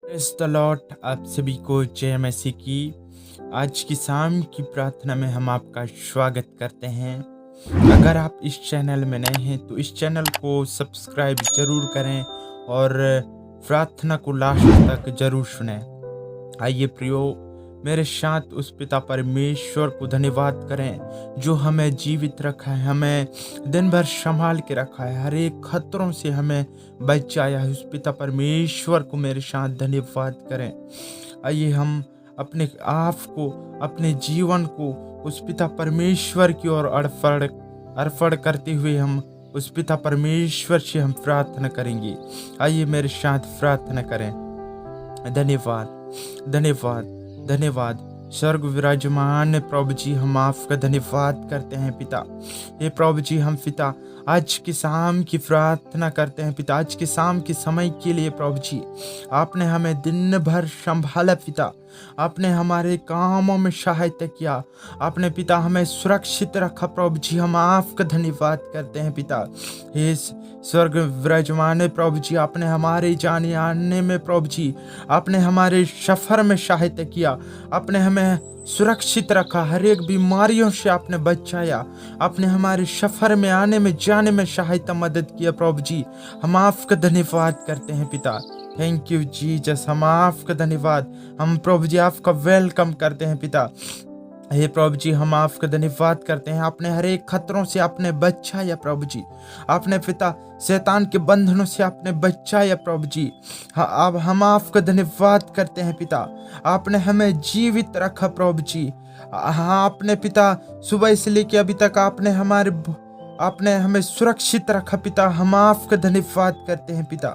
Praise the Lord. आप सभी को जय मसीह की। आज की शाम की प्रार्थना में हम आपका स्वागत करते हैं। अगर आप इस चैनल में नए हैं तो इस चैनल को सब्सक्राइब ज़रूर करें और प्रार्थना को लास्ट तक ज़रूर सुनें। आइए प्रियो, मेरे साथ उस पिता परमेश्वर को धन्यवाद करें जो हमें जीवित रखा है, हमें दिन भर संभाल के रखा है, हर एक खतरों से हमें बचाया है। उस पिता परमेश्वर को मेरे साथ धन्यवाद करें। आइए हम अपने आप को, अपने जीवन को उस पिता परमेश्वर की ओर अर्पण करते हुए हम उस पिता परमेश्वर से हम प्रार्थना करेंगे। आइए मेरे साथ प्रार्थना करें। धन्यवाद, धन्यवाद, धन्यवाद। स्वर्ग विराजमान प्रभु जी, हम आपका धन्यवाद करते हैं पिता। हे प्रभु जी, हम पिता आज की शाम की प्रार्थना करते हैं पिता। आज के शाम के समय के लिए प्रभु जी, आपने हमें दिन भर संभाला पिता। आपने हमारे कामों में सहायता किया। आपने पिता हमें सुरक्षित रखा प्रभु जी, हम आपका धन्यवाद करते हैं पिता। हे स्वर्ग विराजमान प्रभु जी, आपने हमारे जाने आने में प्रभु जी, आपने हमारे सफ़र में सहायता किया। आपने हमें सुरक्षित रखा, हर एक बीमारियों से आपने बचाया। आपने हमारे सफ़र में आने में जाने में सहायता मदद किया प्रभु जी, हम आपका धन्यवाद करते हैं पिता। थैंक यू जीसस, हम आपका धन्यवाद, हम प्रभु जी आपका वेलकम करते हैं पिता। हे प्रभु जी, हम आपका धन्यवाद करते हैं। आपने हर एक खतरों से आपने बचाया प्रभु जी। आपने पिता शैतान के बंधनों से आपने बचाया प्रभु जी। हाँ, अब हम आपका धन्यवाद करते हैं पिता। आपने हमें जीवित रखा प्रभु जी। हाँ, आपने पिता सुबह से लेकर अभी तक आपने हमें सुरक्षित रखा पिता। हम आपका धन्यवाद करते हैं पिता।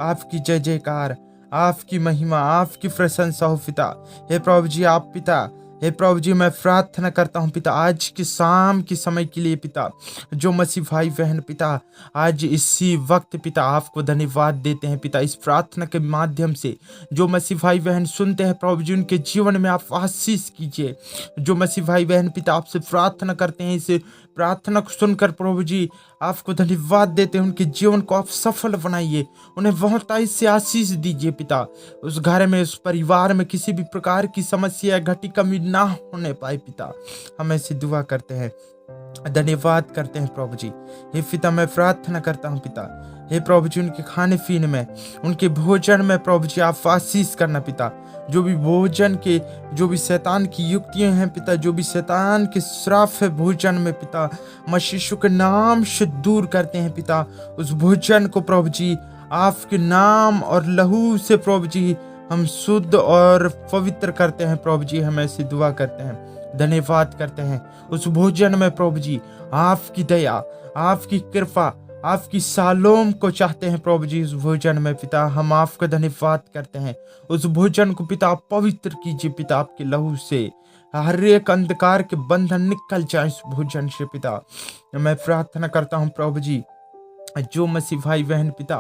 आपकी जय जयकार, आपकी महिमा, आपकी प्रशंसा हो पिता। हे प्रभु जी, आप पिता, हे प्रभु जी, मैं प्रार्थना करता हूँ पिता आज की शाम के समय के लिए पिता। जो मसीह भाई बहन पिता आज इसी वक्त पिता आपको धन्यवाद देते हैं पिता। इस प्रार्थना के माध्यम से जो मसीह भाई बहन सुनते हैं प्रभु जी, उनके जीवन में आप आशीष कीजिए। जो मसीह भाई बहन पिता आपसे प्रार्थना करते हैं, इसे प्रार्थना को सुनकर प्रभु जी आपको धन्यवाद देते हैं। उनके जीवन को आप सफल बनाइए, उन्हें बहुत से आशीष दीजिए पिता। उस घर में, उस परिवार में किसी भी प्रकार की समस्या घटी कमी ना होने पाए पिता। हम ऐसी दुआ करते हैं, धन्यवाद करते हैं प्रभु जी। हे पिता, मैं प्रार्थना करता हूँ पिता, हे प्रभु जी, उनके खाने पीने में, उनके भोजन में प्रभु जी आप आशीष करना पिता। जो भी भोजन के, जो भी शैतान की युक्तियां हैं पिता, जो भी शैतान के श्राप है भोजन में पिता, मसीह यीशु के नाम से दूर करते हैं पिता। उस भोजन को प्रभु जी आपके नाम और लहू से प्रभु जी हम शुद्ध और पवित्र करते हैं प्रभु जी। हम ऐसी दुआ करते हैं, धन्यवाद करते हैं। उस भोजन में प्रभु जी आपकी दया, आपकी कृपा, आपकी शालोम को चाहते हैं प्रभु जी। उस भोजन में पिता हम आपका धन्यवाद करते हैं। उस भोजन को पिता आप पवित्र कीजिए पिता, आपके लहू से हर एक अंधकार के बंधन निकल जाए इस भोजन से पिता। मैं प्रार्थना करता हूँ प्रभु जी, जो मसीह भाई बहन पिता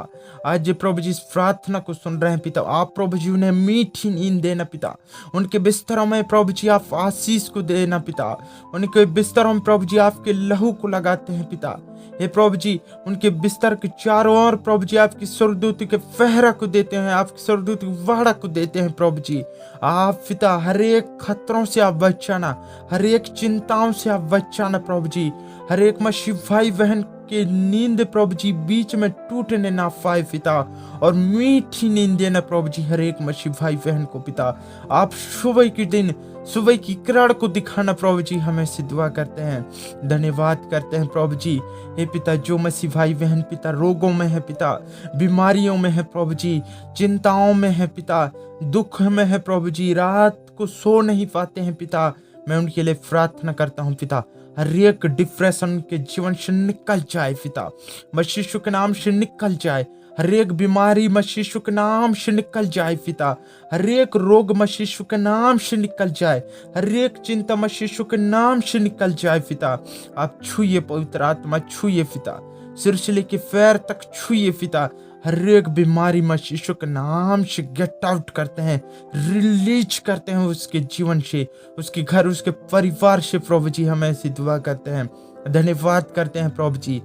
आज प्रभु जी इस प्रार्थना को सुन रहे हैं पिता, आप प्रभु जी उन्हें मीठी नींद देना पिता। उनके बिस्तरों में प्रभु जी आप आशीष को देना पिता। उनके बिस्तरों में प्रभु जी आपके लहू को लगाते हैं पिता। हे प्रभु जी, उनके बिस्तर के चारों ओर प्रभु जी आपकी स्वर्गदूत के पहरा को देते हैं, आपकी स्वर्गदूत की वाड़ा को देते हैं प्रभु जी। आप पिता हर एक खतरों से आप बचाना, हर एक चिंताओं से आप बचाना प्रभु जी। हर एक मसीह भाई बहन के नींद प्रभु जी बीच में टूटने ना पाए पिता, और मीठी नींद देना प्रभु जी हर एक मसीह भाई बहन को पिता। आप सुबह के दिन, सुबह की किरण को दिखाना प्रभु जी, हमें से दुआ करते हैं, धन्यवाद करते हैं प्रभु जी। हे पिता, जो मसीह भाई बहन पिता रोगों में है पिता, बीमारियों में है प्रभु जी, चिंताओं में है पिता, दुख में है प्रभु जी, रात को सो नहीं पाते हैं पिता, मैं उनके लिए प्रार्थना करता हूँ पिता। हर एक डिप्रेशन के जीवन से निकल जाए पिता, मसीह यीशु के नाम से निकल जाए। हर एक बीमारी मसीह यीशु के नाम से निकल जाए पिता। हर एक रोग मसीह यीशु के नाम से निकल जाए। हर एक चिंता मसीह यीशु के नाम से निकल जाए पिता। आप छूइए पवित्र आत्मा, छूइए पिता, सिर से लेके पैर तक छूइए पिता। हर एक बीमारी मसीह यीशु के नाम से गेट आउट करते हैं, रिलीज करते हैं उसके जीवन से, उसके घर, उसके परिवार से प्रभु जी। हम ऐसी दुआ करते हैं, धन्यवाद करते हैं प्रभु जी।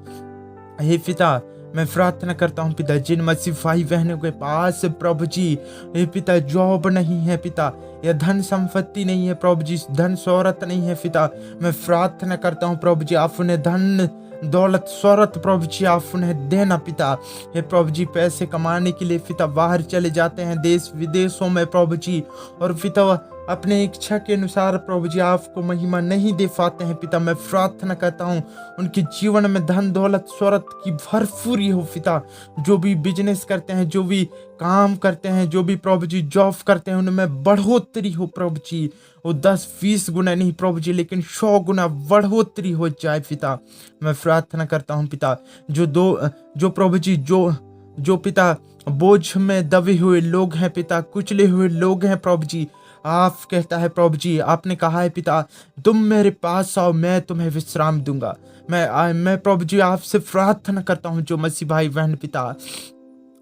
हे पिता, मैं प्रार्थना करता हूँ पिता, जिन मसीह भाई बहनों के पास प्रभु जी हे पिता जॉब नहीं है पिता, या धन संपत्ति नहीं है प्रभु जी, धन शोहरत नहीं है पिता, मैं प्रार्थना करता हूँ प्रभु जी आप उन्हें धन दौलत शोहरत प्रभु जी आप उन्हें देना पिता। हे प्रभु जी पैसे कमाने के लिए पिता बाहर चले जाते हैं देश विदेशों में प्रभु जी, और पिता अपने इच्छा के अनुसार प्रभु जी आपको महिमा नहीं दे पाते हैं पिता। मैं प्रार्थना करता हूँ उनके जीवन में धन दौलत शोहरत की भरपूरी हो पिता। जो भी बिजनेस करते हैं, जो भी काम करते हैं, जो भी प्रभु जी जॉब करते हैं, उनमें बढ़ोतरी हो प्रभु जी। वो 10-20 गुना नहीं प्रभु जी, लेकिन 100 गुना बढ़ोतरी हो जाए पिता। मैं प्रार्थना करता हूँ पिता, जो प्रभु जी जो पिता बोझ में दबे हुए लोग हैं पिता, कुचले हुए लोग हैं प्रभु जी, आप कहता है प्रभु जी, आपने कहा है पिता तुम मेरे पास आओ मैं तुम्हें विश्राम दूंगा। मैं प्रभु जी आपसे प्रार्थना करता हूँ जो मसीह भाई बहन पिता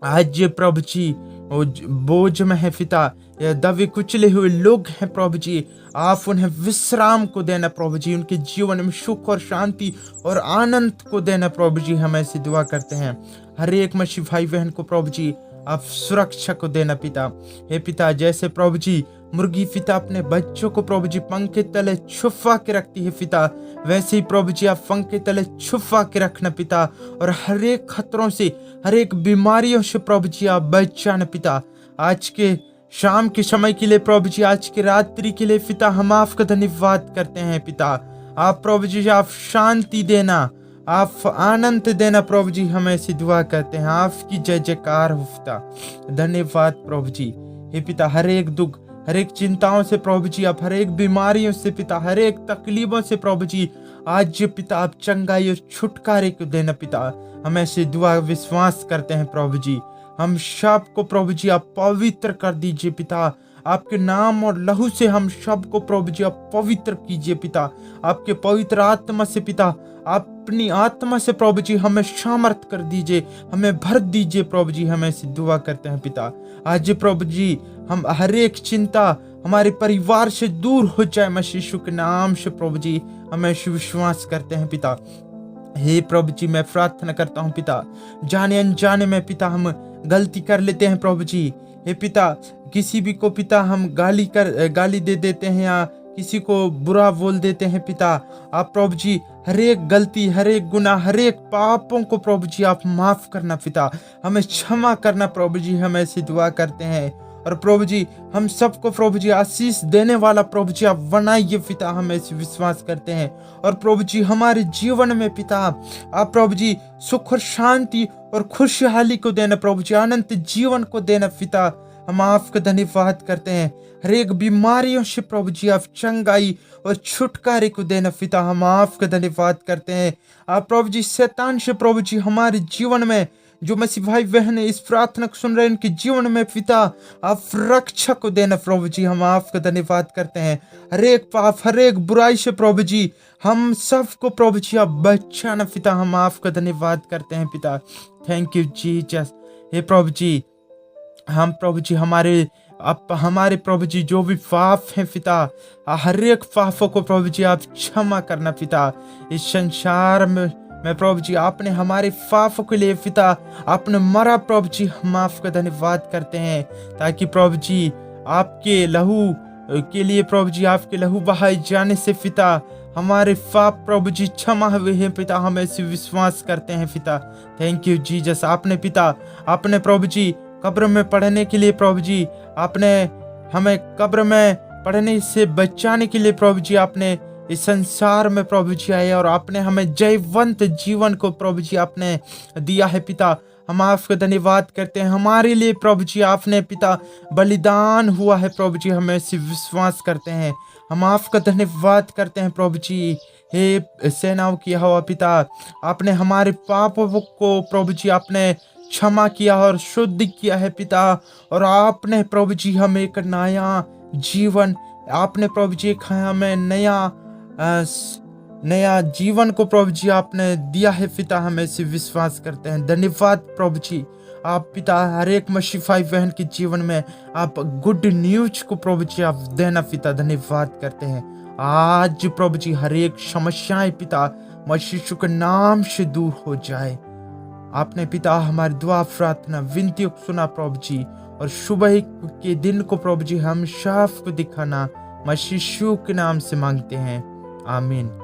आज प्रभु जी बोझ में है पिता, या दबे कुचले हुए लोग हैं प्रभु जी, आप उन्हें विश्राम को देना प्रभु जी, उनके जीवन में सुख और शांति और आनंद को देना प्रभु जी। हम ऐसी दुआ करते हैं हर एक मसीह भाई बहन को प्रभु जी आप सुरक्षा को देना पिता। हे पिता जैसे प्रभु जी मुर्गी पिता अपने बच्चों को प्रभु जी पंख के तले छुपा के रखती है पिता, वैसे ही प्रभु जी आप पंख के तले छुपा के रखना पिता, और हर एक खतरों से हर एक बीमारियों से प्रभु जी आप बचाना पिता। आज के शाम के समय के लिए प्रभु जी, आज की रात्रि के लिए पिता हम आपका धन्यवाद करते हैं पिता। आप प्रभु जी आप शांति देना, आप आनंद देना प्रभु जी, हम ऐसी दुआ करते हैं। आपकी जय जयकार हो पिता। धन्यवाद प्रभु जी। हे पिता हर एक दुख हर एक चिंताओं से प्रभु जी, आप हर एक बीमारियों से पिता, हर एक तकलीफों से प्रभु जी आज पिता आप चंगाई और छुटकारे को देना पिता। हम ऐसी दुआ विश्वास करते हैं प्रभु जी। हम सब को प्रभु जी आप पवित्र कर दीजिए पिता, आपके नाम और लहू से हम सब को प्रभु जी आप पवित्र कीजिए पिता। आपके पवित्र आत्मा से पिता, अपनी आत्मा से प्रभु जी हमें सामर्थ कर दीजिए, हमें भर दीजिए प्रभु जी। हम ऐसी दुआ करते हैं पिता। आज प्रभु जी हम हर एक चिंता हमारे परिवार से दूर हो जाए मसीह यीशु के नाम से प्रभु जी, हम ऐसे विश्वास करते हैं पिता। हे प्रभु जी मैं प्रार्थना करता हूँ पिता, जाने अनजाने में पिता हम गलती कर लेते हैं प्रभु जी। हे पिता किसी भी को पिता हम गाली दे देते हैं या किसी को बुरा बोल देते हैं पिता। आप प्रभु जी हर एक गलती, हर एक गुनाह, हर एक पापों को प्रभु जी आप माफ करना पिता, हमें क्षमा करना प्रभु जी। हम ऐसी दुआ करते हैं और प्रभु जी हम सबको प्रभु जी आशीष देने वाला प्रभु जी आप बनाइए पिता, हम ऐसे विश्वास करते हैं। और प्रभु जी हमारे जीवन में पिता आप प्रभु जी सुख और शांति और खुशहाली को देना प्रभु जी, अनंत जीवन को देना पिता। हम आपका धन्यवाद करते हैं। हर एक बीमारियों से प्रभु जी आप चंगाई और छुटकारे को देना पिता, हम आपका धन्यवाद करते हैं। आप प्रभु जी शैतान से प्रभु जी हमारे जीवन में जो मसीह भाई बहन इस प्रार्थना को सुन रहे हैं उनके जीवन में पिता आप रक्षा को देना प्रभु जी, हम आपका धन्यवाद करते हैं। हर एक पाप हर एक बुराई से प्रभु जी हम सबको प्रभु जी आप बचाना पिता, हम आपका धन्यवाद करते हैं पिता। Thank you Jesus. हे प्रभु जी हम प्रभु जी हमारे प्रभु जी जो भी पाप हैं पिता, हर एक पापों को प्रभु जी आप क्षमा करना पिता। इस संसार में प्रभु जी आपने हमारे पापों के लिए पिता आपने मरा प्रभु जी, हम आपका धन्यवाद करते हैं ताकि प्रभु जी आपके लहू के लिए प्रभु जी आपके लहू बहाए जाने से पिता हमारे पाप प्रभु जी क्षमा हुए हैं पिता, हम ऐसे विश्वास करते हैं पिता। Thank you Jesus. आपने प्रभु जी कब्र में पढ़ने के लिए प्रभु जी आपने हमें कब्र में पढ़ने से बचाने के लिए प्रभु जी आपने इस संसार में प्रभु जी आए और आपने हमें जयवंत जीवन को प्रभु जी आपने दिया है पिता। हम आपका धन्यवाद करते हैं। हमारे लिए प्रभु जी आपने पिता बलिदान हुआ है प्रभु जी, हमें इसे विश्वास करते हैं। हम आपका धन्यवाद करते हैं प्रभु जी। हे सेनाओं की हवा पिता आपने हमारे पापों को प्रभु जी आपने क्षमा किया और शुद्ध किया है पिता, और आपने प्रभु जी हमें एक नया जीवन आपने प्रभु जी हमें नया जीवन को प्रभु जी आपने दिया है पिता, हम ऐसे विश्वास करते हैं। धन्यवाद प्रभु जी। आप पिता हर एक मसीह भाई बहन के जीवन में आप गुड न्यूज को प्रभु जी आप देना पिता, धन्यवाद करते हैं। आज प्रभु जी हर एक समस्याएं पिता मसीह के नाम से दूर हो जाए। आपने पिता हमारी दुआ प्रार्थना विनतियों को सुना प्रभु जी, और सुबह के दिन को प्रभु जी हम साफ को दिखाना मसीह यीशु के नाम से मांगते हैं, आमीन।